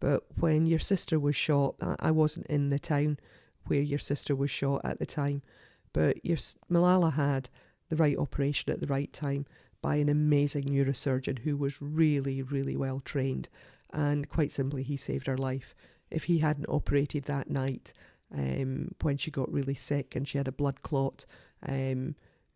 But when your sister was shot, I wasn't in the town where your sister was shot at the time, but Malala had the right operation at the right time by an amazing neurosurgeon who was really, really well trained. And quite simply, he saved her life. If he hadn't operated that night, when she got really sick and she had a blood clot,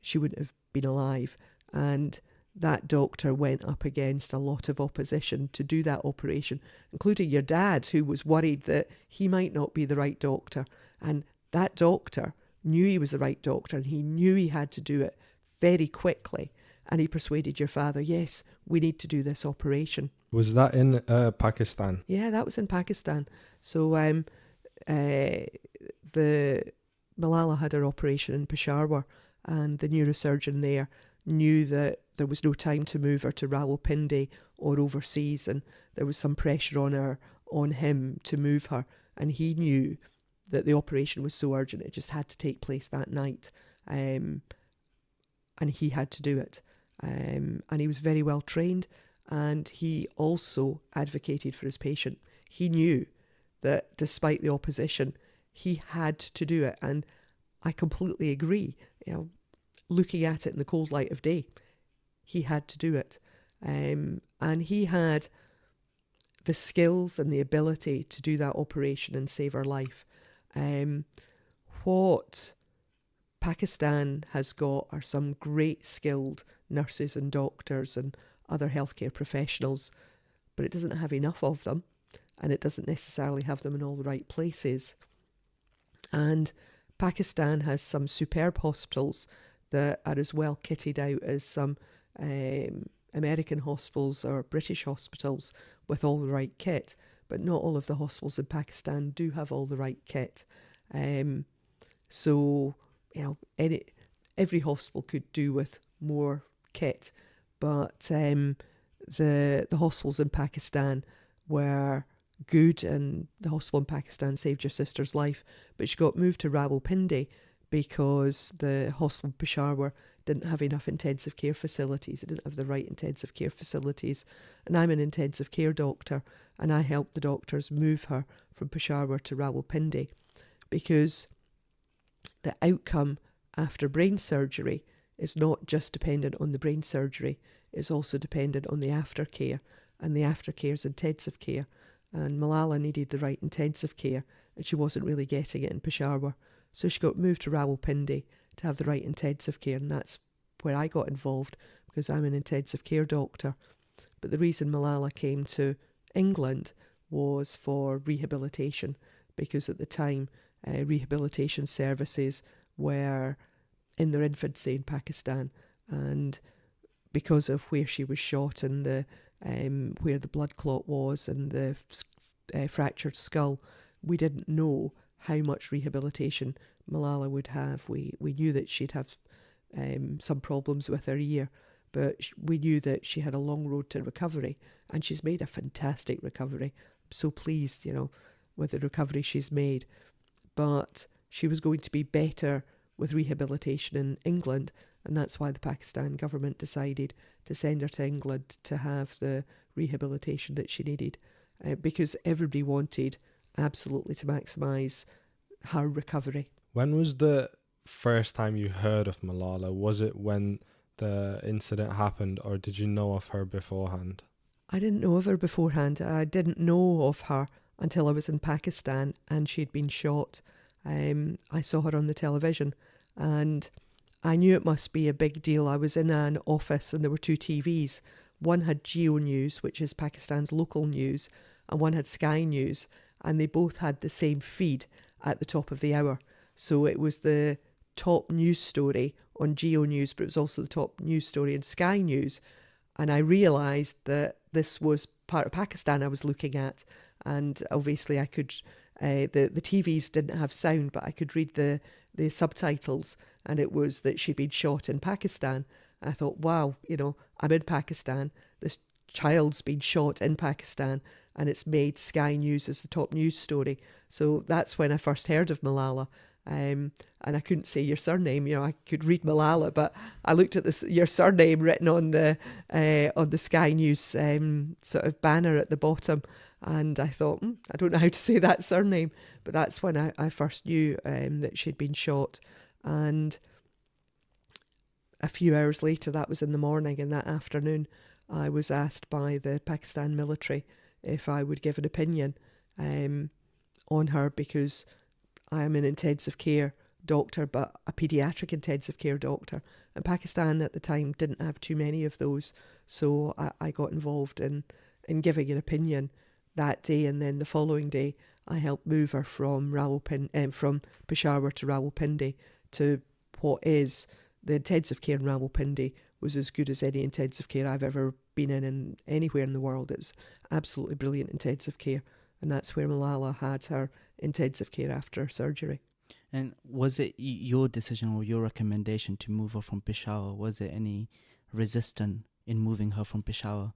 she wouldn't have been alive. And that doctor went up against a lot of opposition to do that operation, including your dad, who was worried that he might not be the right doctor. And that doctor knew he was the right doctor, and he knew he had to do it very quickly. And he persuaded your father, yes, we need to do this operation. Was that in Pakistan? Yeah, that was in Pakistan. So the Malala had her operation in Peshawar, and the neurosurgeon there knew that there was no time to move her to Rawalpindi or overseas, and there was some pressure on him to move her, and he knew that the operation was so urgent it just had to take place that night, and he had to do it, and he was very well trained, and he also advocated for his patient. He knew that despite the opposition, he had to do it, and I completely agree. Looking at it in the cold light of day, he had to do it, and he had the skills and the ability to do that operation and save her life. What Pakistan has got are some great skilled nurses and doctors and other healthcare professionals, but it doesn't have enough of them, and it doesn't necessarily have them in all the right places. And Pakistan has some superb hospitals that are as well kitted out as some American hospitals or British hospitals with all the right kit, but not all of the hospitals in Pakistan do have all the right kit. So every hospital could do with more kit, but the hospitals in Pakistan were good, and the hospital in Pakistan saved your sister's life, but she got moved to Rawalpindi because the hospital in Peshawar didn't have enough intensive care facilities. It didn't have the right intensive care facilities. And I'm an intensive care doctor, and I helped the doctors move her from Peshawar to Rawalpindi, because the outcome after brain surgery is not just dependent on the brain surgery, it's also dependent on the aftercare, and the aftercare is intensive care. And Malala needed the right intensive care, and she wasn't really getting it in Peshawar. So she got moved to Rawalpindi to have the right intensive care, and that's where I got involved, because I'm an intensive care doctor. But the reason Malala came to England was for rehabilitation, because at the time rehabilitation services were in their infancy in Pakistan, and because of where she was shot and the where the blood clot was and the fractured skull, we didn't know how much rehabilitation Malala would have. We knew that she'd have some problems with her ear, but we knew that she had a long road to recovery, and she's made a fantastic recovery. I'm so pleased, with the recovery she's made. But she was going to be better with rehabilitation in England, and that's why the Pakistan government decided to send her to England to have the rehabilitation that she needed, because everybody wanted absolutely to maximise her recovery. When was the first time you heard of Malala? Was it when the incident happened, or did you know of her beforehand? I didn't know of her beforehand. I didn't know of her until I was in Pakistan and she'd been shot. I saw her on the television, and I knew it must be a big deal. I was in an office and there were two TVs. One had Geo News, which is Pakistan's local news, and one had Sky News, and they both had the same feed at the top of the hour. So it was the top news story on Geo News, but it was also the top news story on Sky News. And I realised that this was part of Pakistan I was looking at, and obviously I could, the TVs didn't have sound, but I could read the subtitles, and it was that she'd been shot in Pakistan. I thought, wow, I'm in Pakistan, this child's been shot in Pakistan, and it's made Sky News as the top news story. So that's when I first heard of Malala. And I couldn't say your surname. I could read Malala, but I looked at your surname written on the Sky News sort of banner at the bottom, And I thought, I don't know how to say that surname, but that's when I first knew that she'd been shot. And a few hours later, that was in the morning, and that afternoon, I was asked by the Pakistan military if I would give an opinion on her, because I am an intensive care doctor, but a paediatric intensive care doctor. And Pakistan at the time didn't have too many of those. So I got involved in giving an opinion that day. And then the following day, I helped move her from from Peshawar to Rawalpindi, to what is the intensive care in Rawalpindi was as good as any intensive care I've ever been in anywhere in the world. It was absolutely brilliant intensive care. And that's where Malala had her intensive care after surgery. And was it your decision or your recommendation to move her from Peshawar? Was there any resistance in moving her from Peshawar?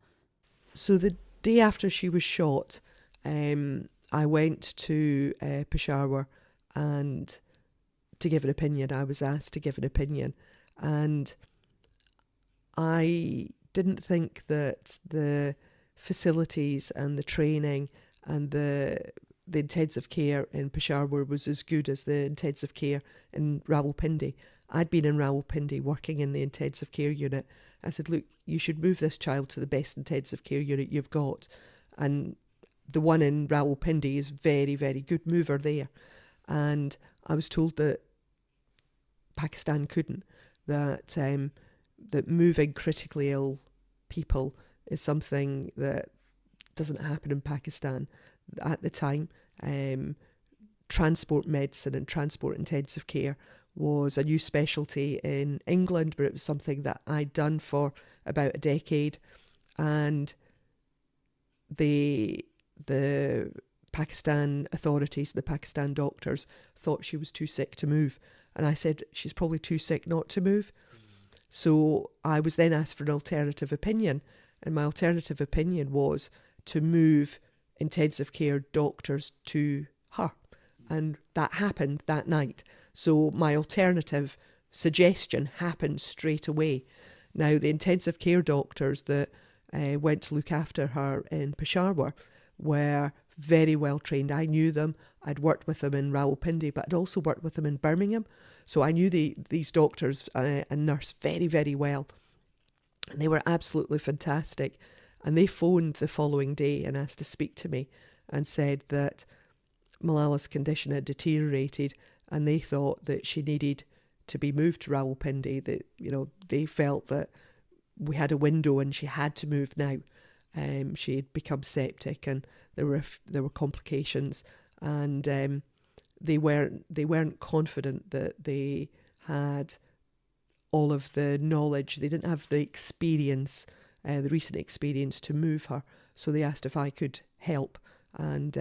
So the day after she was shot, I went to Peshawar and to give an opinion. I was asked to give an opinion. And I didn't think that the facilities and the training and the intensive care in Peshawar was as good as the intensive care in Rawalpindi. I'd been in Rawalpindi working in the intensive care unit. I said, look, you should move this child to the best intensive care unit you've got. And the one in Rawalpindi is very, very good. Move her there. And I was told that Pakistan couldn't, that that moving critically ill people is something that doesn't happen in Pakistan at the time. Transport medicine and transport intensive care was a new specialty in England, but it was something that I'd done for about a decade. And the Pakistan authorities, the Pakistan doctors, thought she was too sick to move. And I said, she's probably too sick not to move. So I was then asked for an alternative opinion. And my alternative opinion was to move intensive care doctors to her. And that happened that night. So my alternative suggestion happened straight away. Now, the intensive care doctors that went to look after her in Peshawar were very well trained. I knew them. I'd worked with them in Rawalpindi, but I'd also worked with them in Birmingham. So I knew these doctors and nurse very, very well. And they were absolutely fantastic. And they phoned the following day and asked to speak to me and said that Malala's condition had deteriorated and they thought that she needed to be moved to Rawalpindi. That, they felt that we had a window and she had to move now. She had become septic and there were complications, and they weren't confident that they had all of the knowledge. They didn't have the experience, the recent experience to move her. So they asked if I could help, and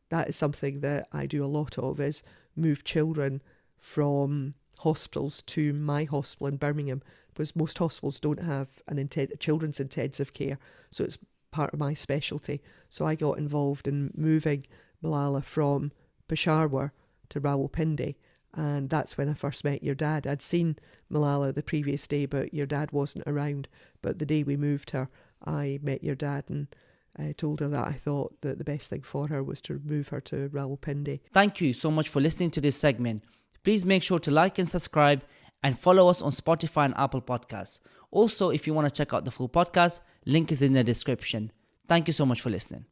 that is something that I do a lot of, is move children from hospitals to my hospital in Birmingham, because most hospitals don't have a children's intensive care, so it's part of my specialty. So I got involved in moving Malala from Peshawar to Rawalpindi, and that's when I first met your dad. I'd seen Malala the previous day, but your dad wasn't around. But the day we moved her, I met your dad and I told her that I thought that the best thing for her was to move her to Rawalpindi. Thank you so much for listening to this segment. Please make sure to like and subscribe and follow us on Spotify and Apple Podcasts. Also, if you want to check out the full podcast, link is in the description. Thank you so much for listening.